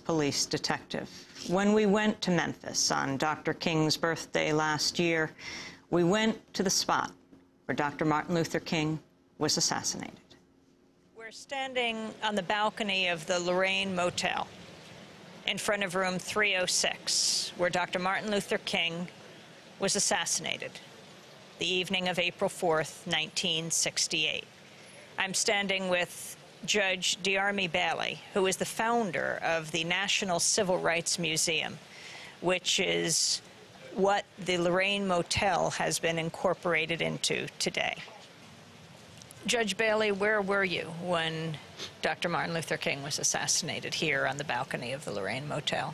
police detective. When we went to Memphis on Dr. King's birthday last year, we went to the spot where Dr. Martin Luther King was assassinated. We're standing on the balcony of the Lorraine Motel in front of room 306, where Dr. Martin Luther King was assassinated the evening of April 4th, 1968. I'm standing with Judge Diarmy Bailey, who is the founder of the National Civil Rights Museum, which is what the Lorraine Motel has been incorporated into today. Judge Bailey, where were you when Dr. Martin Luther King was assassinated here on the balcony of the Lorraine Motel?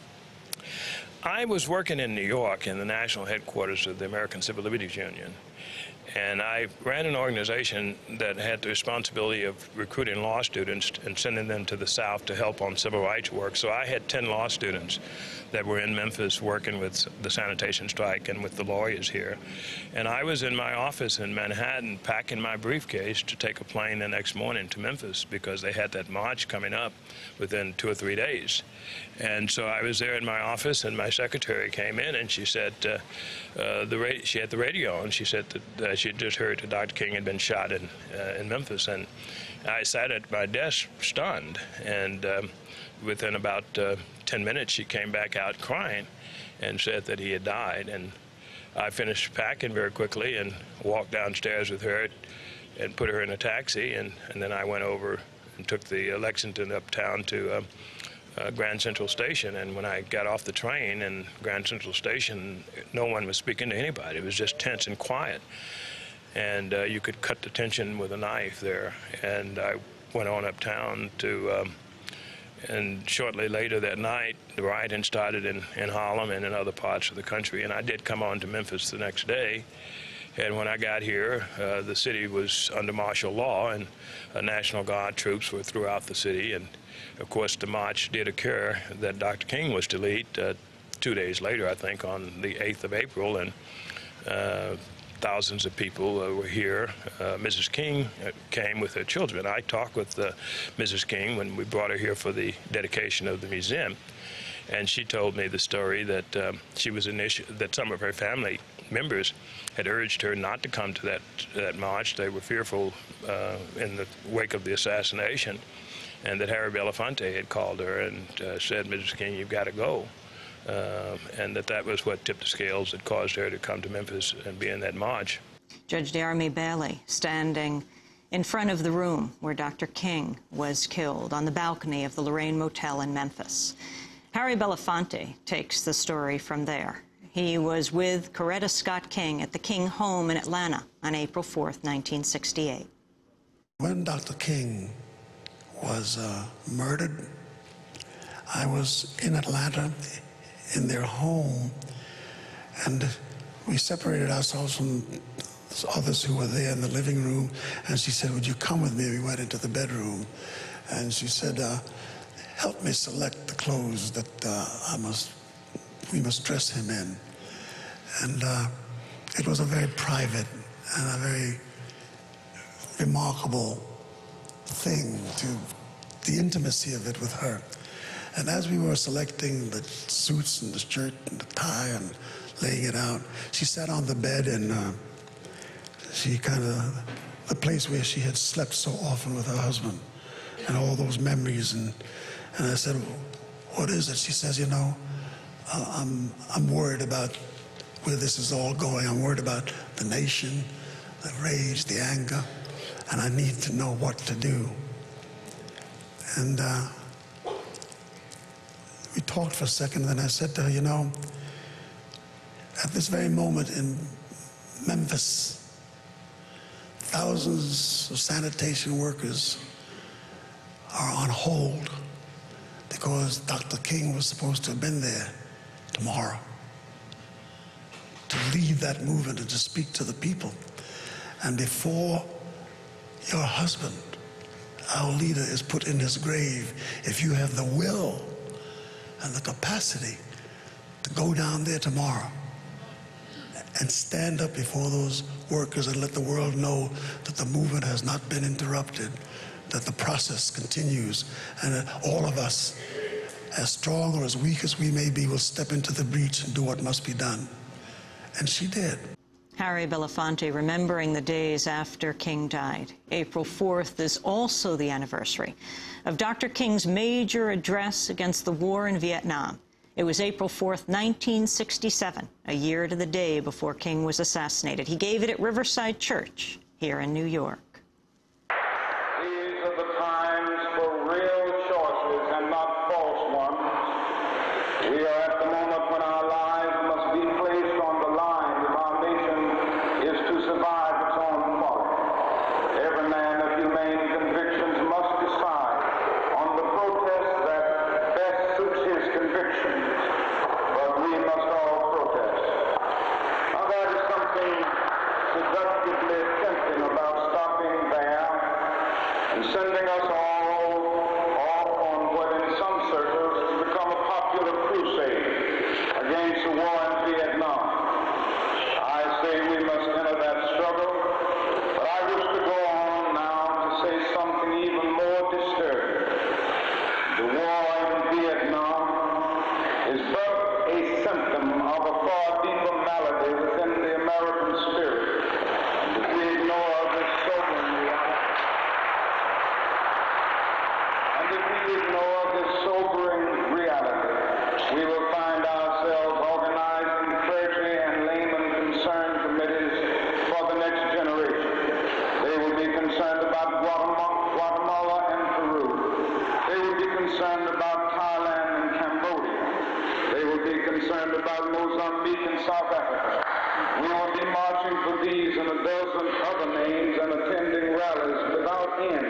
I was working in New York in the national headquarters of the American Civil Liberties Union. And I ran an organization that had the responsibility of recruiting law students and sending them to the South to help on civil rights work. So I had 10 law students that were in Memphis working with the sanitation strike and with the lawyers here. And I was in my office in Manhattan packing my briefcase to take a plane the next morning to Memphis because they had that march coming up within 2 or 3 days. And so I was there in my office, and my secretary came in, and she said, she had the radio on. She said that she had just heard that Dr. King had been shot in Memphis. And I sat at my desk stunned, and within about 10 minutes, she came back out crying and said that he had died. And I finished packing very quickly and walked downstairs with her and put her in a taxi, and then I went over and took the Lexington uptown to Grand Central Station. And when I got off the train in Grand Central Station, no one was speaking to anybody. It was just tense and quiet. And you could cut the tension with a knife there. And I went on uptown to, and shortly later that night, the rioting started in Harlem and in other parts of the country. And I did come on to Memphis the next day. And when I got here, the city was under martial law, and National Guard troops were throughout the city. And of course, the march did occur that Dr. King was to lead 2 days later, I think, on the 8th of April. And thousands of people were here. Mrs. King came with her children. I talked with Mrs. King when we brought her here for the dedication of the museum. And she told me the story that she was that some of her family members had urged her not to come to that march. They were fearful in the wake of the assassination, and that Harry Belafonte had called her and said, "Mrs. King, you've got to go." And that was what tipped the scales that caused her to come to Memphis and be in that march. Judge Diarmy Bailey standing in front of the room where Dr. King was killed on the balcony of the Lorraine Motel in Memphis. Harry Belafonte takes the story from there. He was with Coretta Scott King at the King home in Atlanta on April 4th, 1968. When Dr. King was murdered, I was in Atlanta in their home, and we separated ourselves from others who were there in the living room, and she said, "Would you come with me?" We went into the bedroom, and she said, "Help me select the clothes that we must dress him in." And it was a very private and a very remarkable thing, to the intimacy of it with her. And as we were selecting the suits and the shirt and the tie and laying it out, she sat on the bed, and she the place where she had slept so often with her husband, and all those memories. And I said, "What is it?" She says, "You know, I'm worried about where this is all going. I'm worried about the nation, the rage, the anger, and I need to know what to do." And we talked for a second, and then I said to her, "You know, at this very moment in Memphis, thousands of sanitation workers are on hold because Dr. King was supposed to have been there tomorrow to lead that movement and to speak to the people. And before your husband, our leader, is put in his grave, if you have the will and the capacity to go down there tomorrow and stand up before those workers and let the world know that the movement has not been interrupted, that the process continues, and that all of us as strong or as weak as we may be, will step into the breach and do what must be done. And she did. Harry Belafonte, remembering the days after King died. April 4th is also the anniversary of Dr. King's major address against the war in Vietnam. It was April 4th, 1967, a year to the day before King was assassinated. He gave it at Riverside Church here in New York. These are the times for real choices and not false ones. We are at the moment when our lives must be placed on the line if our nation is to survive its own folly. Every man of humane convictions must decide on the protest that best suits his convictions. But we must all protest. Now there is something seductively tempting about stopping there and sending us all off on what in some circles has become a popular crusade against the war in Vietnam. I say we must enter that struggle, but I wish to go on now to say something even more disturbing. The war in Vietnam is but a symptom of a far deeper malady within the American spirit. And if we ignore this sobering reality, we will find ourselves organizing clergy and layman concern committees for the next generation. They will be concerned about Guatemala and Peru. They will be concerned about Thailand and Cambodia. They will be concerned about Mozambique and South Africa. We will be marching for these and a dozen other names and attending rallies without end,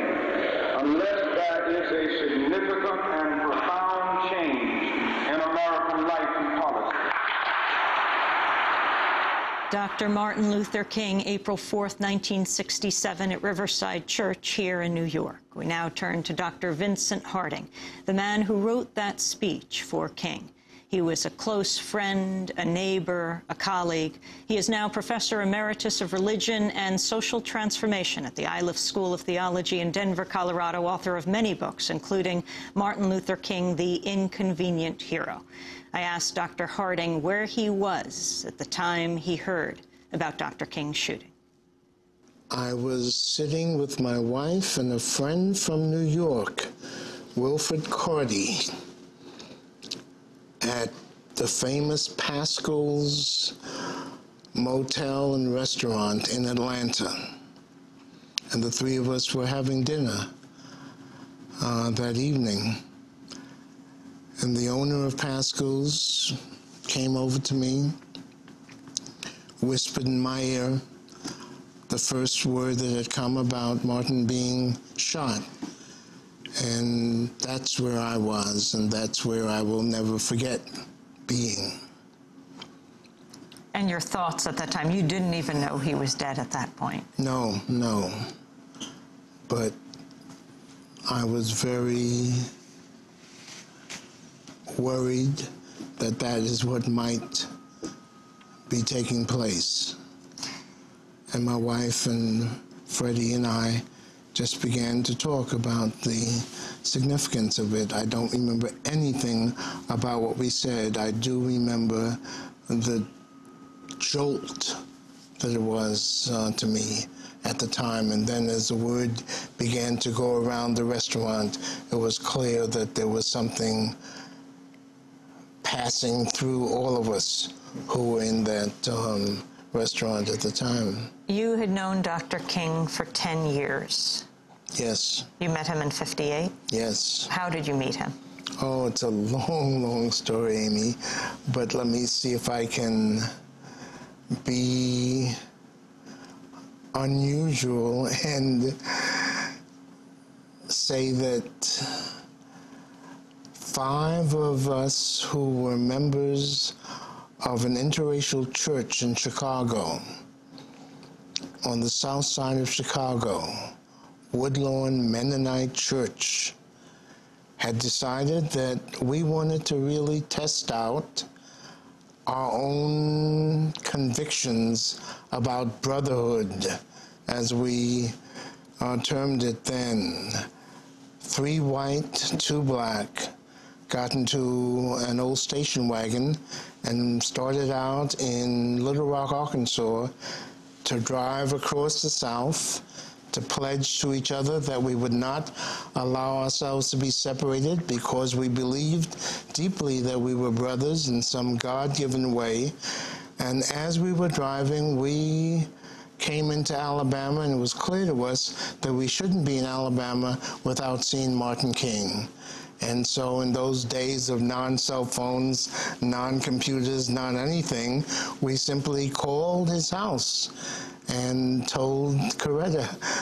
unless there is a significant and profound change in American life and policy. Dr. Martin Luther King, April 4th, 1967, at Riverside Church here in New York. We now turn to Dr. Vincent Harding, the man who wrote that speech for King. He was a close friend, a neighbor, a colleague. He is now Professor Emeritus of Religion and Social Transformation at the Iliff School of Theology in Denver, Colorado, author of many books, including Martin Luther King, The Inconvenient Hero. I asked Dr. Harding where he was at the time he heard about Dr. King's shooting. I was sitting with my wife and a friend from New York, Wilfred Cordy, at the famous Pascal's Motel and Restaurant in Atlanta. And the three of us were having dinner that evening. And the owner of Pascal's came over to me, whispered in my ear the first word that had come about Martin being shot. And that's where I was, and that's where I will never forget being. And your thoughts at that time? You didn't even know he was dead at that point. No. But I was very worried that that is what might be taking place. And my wife and Freddie and I just began to talk about the significance of it. I don't remember anything about what we said. I do remember the jolt that it was to me at the time. And then as the word began to go around the restaurant, it was clear that there was something passing through all of us who were in that restaurant at the time. You had known Dr. King for 10 years. Yes. You met him in '58? Yes. How did you meet him? Oh, it's a long, long story, Amy. But let me see if I can be unusual and say that 5 of us who were members of an interracial church in Chicago, on the south side of Chicago, Woodlawn Mennonite Church, had decided that we wanted to really test out our own convictions about brotherhood, as we termed it then. 3 white, 2 black, got into an old station wagon and started out in Little Rock, Arkansas, to drive across the South, to pledge to each other that we would not allow ourselves to be separated because we believed deeply that we were brothers in some God-given way. And as we were driving, we came into Alabama, and it was clear to us that we shouldn't be in Alabama without seeing Martin King. And so in those days of non-cell phones, non-computers, non-anything, we simply called his house and told Coretta